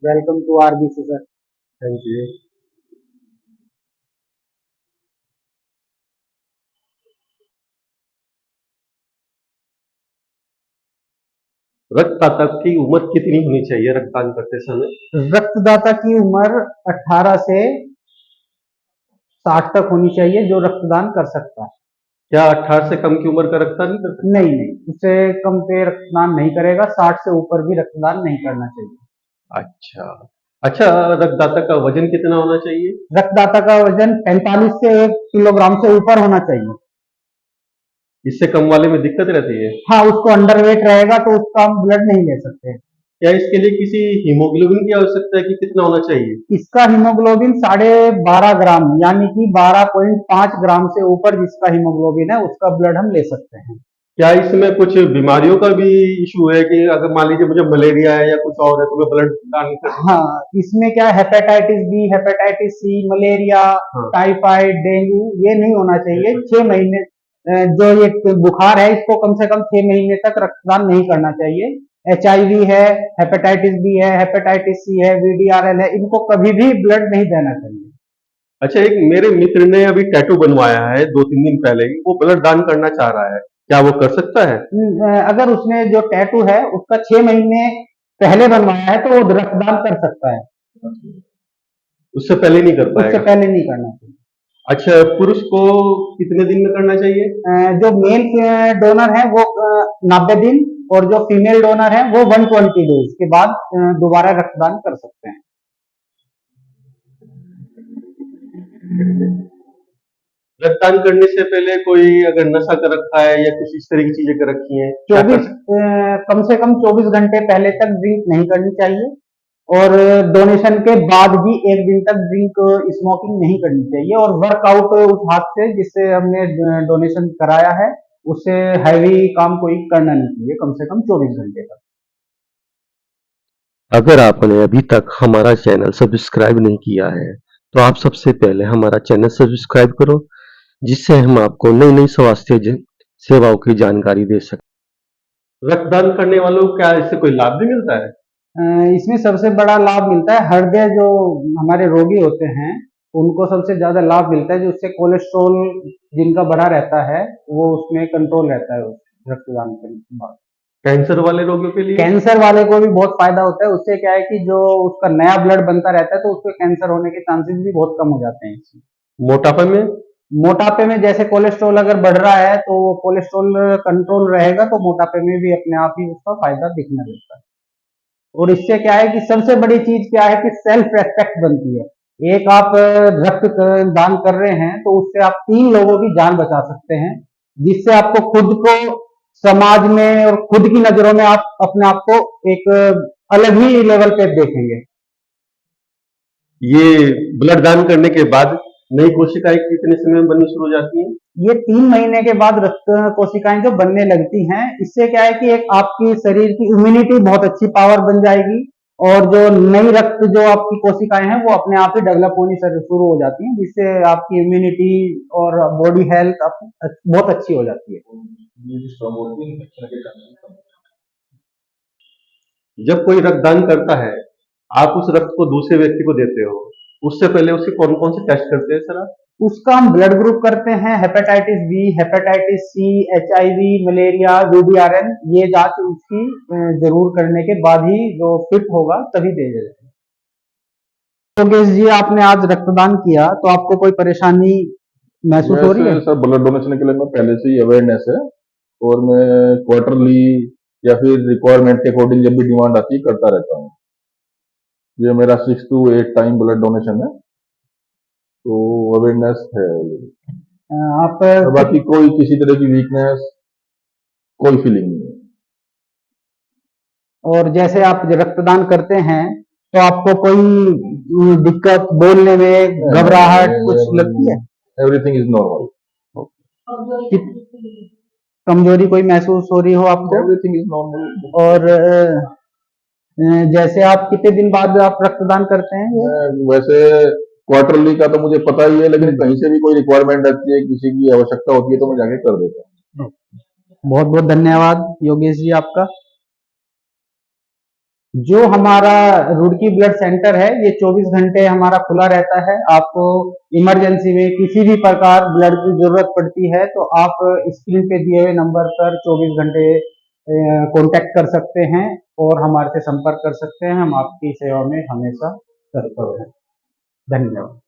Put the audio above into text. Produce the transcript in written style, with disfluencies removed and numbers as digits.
Welcome to RBC sir. Thank you. रक्तदाता की उम्र कितनी होनी चाहिए रक्तदान करते समय? रक्तदाता की उम्र 18 से 60 तक होनी चाहिए जो रक्तदान कर सकता है। क्या 18 से कम की उम्र का रक्तदान नहीं कर सकता? नहीं नहीं, उससे कम पे रक्तदान नहीं करेगा, 60 से ऊपर भी रक्तदान नहीं करना चाहिए। अच्छा। अच्छा, रक्तदाता का वजन कितना होना चाहिए? रक्तदाता का वजन 45 से 1 किलोग्राम से ऊपर होना चाहिए। इससे कम वाले में दिक्कत रहती है? हाँ, उसको अंडरवेट रहेगा तो उसका हम ब्लड नहीं ले सकते। क्या इसके लिए किसी हीमोग्लोबिन की आवश्यकता है कि कितना होना चाहिए? इसका हीमोग्लोबिन 12.5 ग्राम यानी कि 12.5 ग्राम से ऊपर जिसका हीमोग्लोबिन है उसका ब्लड हम ले सकते हैं। क्या इसमें कुछ बीमारियों का भी इशू है कि अगर मान लीजिए मुझे मलेरिया है या कुछ और है तो मैं ब्लड दान कर? हाँ, इसमें क्या hepatitis B, hepatitis C, malaria, हाँ। टाइफाइड, डेंगू ये नहीं होना चाहिए। 6 महीने जो ये बुखार है इसको कम से कम 6 महीने तक रक्तदान नहीं करना चाहिए। HIV है, हेपेटाइटिस बी है, हेपेटाइटिस सी है, VDRL है, इनको कभी भी ब्लड नहीं देना चाहिए। अच्छा, एक मेरे मित्र ने अभी टैटू बनवाया है 2-3 दिन पहले ही, वो ब्लड दान करना चाह रहा है, क्या वो कर सकता है? अगर उसने जो टैटू है उसका 6 महीने पहले बनवाया है तो वो रक्तदान कर सकता है। उससे पहले नहीं कर उससे पाएगा? पहले नहीं करना चाहिए। अच्छा, पुरुष को कितने दिन में करना चाहिए? जो मेल डोनर है वो 90 दिन और जो फीमेल डोनर है वो 120 डेज के बाद दोबारा रक्तदान कर सकते हैं। रक्तदान करने से पहले कोई अगर नशा कर रखा है या कुछ इस तरह की चीजें कर रखी हैं, क्या कर 24 सकते? कम से कम 24 घंटे पहले तक ड्रिंक नहीं करनी चाहिए और डोनेशन के बाद भी 1 दिन तक ड्रिंक स्मोकिंग नहीं करनी चाहिए और वर्कआउट उस हाथ से जिससे हमने डोनेशन कराया है उससे हैवी काम कोई करना नहीं चाहिए कम से कम 24 घंटे तक। अगर आपने अभी तक हमारा चैनल सब्सक्राइब नहीं किया है तो आप सबसे पहले हमारा चैनल सब्सक्राइब करो, जिससे हम आपको नई नई स्वास्थ्य सेवाओं की जानकारी दे सकें। रक्तदान करने वालों को क्या इससे कोई लाभ भी मिलता है? इसमें सबसे बड़ा लाभ मिलता है हृदय जो हमारे रोगी होते हैं उनको सबसे ज्यादा लाभ मिलता है, जो उससे कोलेस्ट्रॉल जिनका बढ़ा रहता है वो उसमें कंट्रोल रहता है उस रक्तदान के बाद। कैंसर वाले रोगियों के लिए? कैंसर वाले को भी बहुत फायदा होता है, उससे क्या है कि जो उसका नया ब्लड बनता रहता है तो उसको कैंसर होने के चांसेस भी बहुत कम हो जाते हैं इससे। मोटापे में? मोटापे में जैसे कोलेस्ट्रॉल अगर बढ़ रहा है तो कोलेस्ट्रॉल कंट्रोल रहेगा तो मोटापे में भी अपने आप ही उसका फायदा दिखने लगता है। और इससे क्या है कि सबसे बड़ी चीज क्या है कि सेल्फ रेस्पेक्ट बनती है। एक आप रक्त दान कर रहे हैं तो उससे आप 3 लोगों की जान बचा सकते हैं, जिससे आपको खुद को समाज में और खुद की नजरों में आप अपने आप को एक अलग ही लेवल पे देखेंगे। ये ब्लड दान करने के बाद नई कोशिकाएं कितने समय में बननी शुरू हो जाती हैं? ये 3 महीने के बाद रक्त कोशिकाएं जो बनने लगती हैं, इससे क्या है कि एक आपकी शरीर की इम्यूनिटी बहुत अच्छी पावर बन जाएगी और जो नई रक्त जो आपकी कोशिकाएं हैं वो अपने आप ही डेवलप होनी शुरू हो जाती हैं, जिससे आपकी इम्यूनिटी और बॉडी हेल्थ बहुत अच्छी हो जाती है। जब कोई रक्तदान करता है, आप उस रक्त को दूसरे व्यक्ति को देते हो, उससे पहले उसके कौन-कौन से टेस्ट करते हैं सर आप? उसका हम ब्लड ग्रुप करते हैं, hepatitis B, hepatitis C, HIV, malaria, VDRL ये जांच उसकी जरूर करने के बाद ही जो फिट होगा तभी दे जाएगा। योगेश जी, आपने आज रक्तदान किया तो आपको कोई परेशानी महसूस हो रही है? वैसे सर ब्लड डोनेशन के लिए मैं पहले से ही अवेयरनेस है और मैं क्वार्टरली या फिर रिक्वायरमेंट के अकॉर्डिंग जब भी डिमांड आती है करता रहता हूँ। ये मेरा 6 to 8 टाइम ब्लड डोनेशन है, तो अवेयरनेस है already। आप और बाकी कोई किसी तरह की वीकनेस कोई फीलिंग नहीं है। और जैसे आप रक्तदान करते हैं तो आपको कोई दिक्कत बोलने में घबराहट कुछ लगती है? Everything is normal. कि- कमजोरी कोई महसूस हो रही हो आपको? Everything is normal. और जैसे आप कितने दिन बाद आप रक्तदान करते हैं ये? वैसे क्वार्टरली का तो मुझे पता ही है, लेकिन कहीं से भी कोई रिक्वायरमेंट आती है, किसी की आवश्यकता होती है तो मैं जाके कर देता हूँ। बहुत बहुत धन्यवाद योगेश जी आपका। जो हमारा रुड़की ब्लड सेंटर है ये 24 घंटे हमारा खुला रहता है। आपको इमरजेंसी में किसी भी प्रकार ब्लड की जरूरत पड़ती है तो आप स्क्रीन पे दिए हुए नंबर पर 24 घंटे कांटेक्ट कर सकते हैं और हमारे से संपर्क कर सकते हैं। हम आपकी सेवा में हमेशा तत्पर हैं। धन्यवाद।